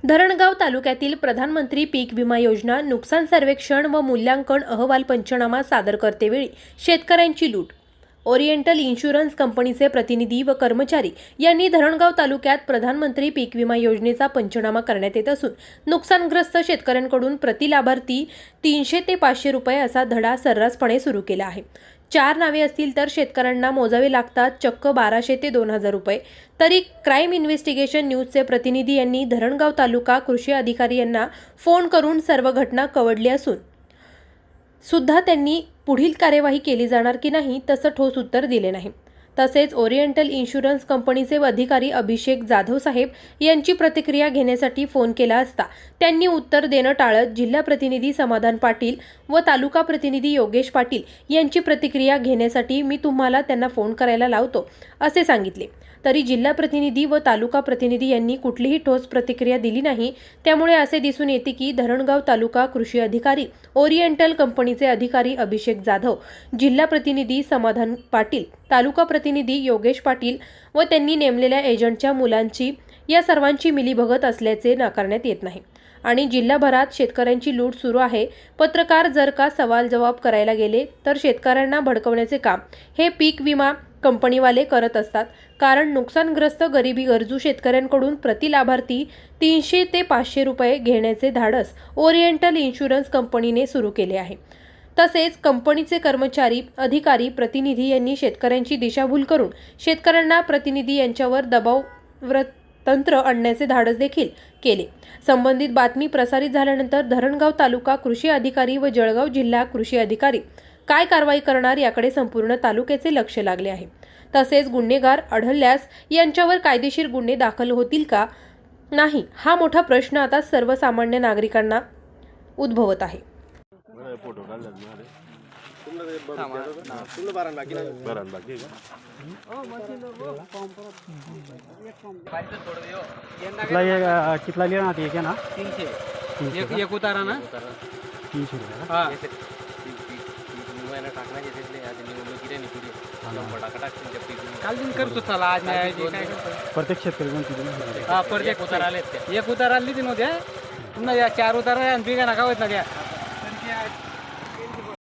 धरणगाव तालुक्यातील प्रधानमंत्री पीक विमा योजना नुकसान सर्वेक्षण व मूल्यांकन अहवाल पंचनामा सादर करतेवेळी शेतकऱ्यांची लूट. ओरिएंटल इन्शुरन्स कंपनीचे प्रतिनिधी व कर्मचारी यांनी धरणगाव तालुक्यात प्रधानमंत्री पीक विमा योजनेचा पंचनामा करण्यात येत असून नुकसानग्रस्त शेतकऱ्यांकडून प्रति लाभार्थी 300 ते 500 रुपये असा धडा सर्रासपणे सुरू केला आहे. 4 नावे असतील तर शेतकऱ्यांना मोजावे लागतात चक्क 1200 ते 2000 रुपये. तरी क्राईम इन्व्हेस्टिगेशन न्यूजचे प्रतिनिधी यांनी धरणगाव तालुका कृषी अधिकारी यांना फोन करून सर्व घटना कळवली असून सुद्धा त्यांनी पुढील कार्यवाही केली जाणार की नाही तसं ठोस उत्तर दिले नाही. तसेच ओरिएंटल इन्शुरन्स कंपनीचे अधिकारी अभिषेक जाधव साहेब यांची प्रतिक्रिया घेण्यासाठी फोन केला असता त्यांनी उत्तर देणं टाळत जिल्हा प्रतिनिधी समाधान पाटील व तालुका प्रतिनिधी योगेश पाटील यांची प्रतिक्रिया घेण्यासाठी मी तुम्हाला त्यांना फोन करायला लावतो असे सांगितले. तरी जिल्हा प्रतिनिधी व तालुका प्रतिनिधी यांनी कुठलीही ठोस प्रतिक्रिया दिली नाही. त्यामुळे असे दिसून येते की धरणगाव तालुका कृषी अधिकारी, ओरिएंटल कंपनीचे अधिकारी अभिषेक जाधव, जिल्हा प्रतिनिधी समाधान पाटील, तालुका प्रतिनिधी योगेश पाटील व त्यांनी नेमलेल्या एजंटच्या मुलांची या सर्वांची मिलीभगत असल्याचे नाकारण्यात येत नाही आणि जिल्हाभरात शेतकऱ्यांची लूट सुरू आहे. पत्रकार जर का सवाल जवाब करायला गेले तर शेतकऱ्यांना भडकवण्याचे काम हे पीक विमा कंपनीवाले करत असतात. कारण नुकसानग्रस्त गरिबी गरजू शेतकऱ्यांकडून प्रति लाभार्थी 300 ते 500 रुपये घेण्याचे धाडस ओरिएंटल इन्शुरन्स कंपनीने सुरू केले आहे. तसेच कंपनीचे कर्मचारी, अधिकारी, प्रतिनिधी यांनी शेतकऱ्यांची दिशाभूल करून शेतकऱ्यांना प्रतिनिधी यांच्यावर दबाव तंत्र आणण्याचे धाडस देखील केले. संबंधित बातमी प्रसारित झाल्यानंतर धरणगाव तालुका कृषी अधिकारी व जळगाव जिल्हा कृषी अधिकारी काय कारवाई करणार याकडे संपूर्ण तालुक्याचे लक्ष लागले आहे. तसेच गुन्हेगार आढळल्यास यांच्यावर कायदेशीर गुन्हे दाखल होतील का नाही हा मोठा प्रश्न आता सर्वसामान्य नागरिकांना उद्भवत आहे. कितना लेना था क्या ना 300 एक उतारा ना 300 रुपये. हाँ काल दिन करतो चला आज नाही काय करतो प्रत्येक शेतकरी हा प्रत्येक उतारा आले एक उतारा आली ती नव्हत्या पुन्हा या 4 उतारा आणि बिगा नका होत ना त्या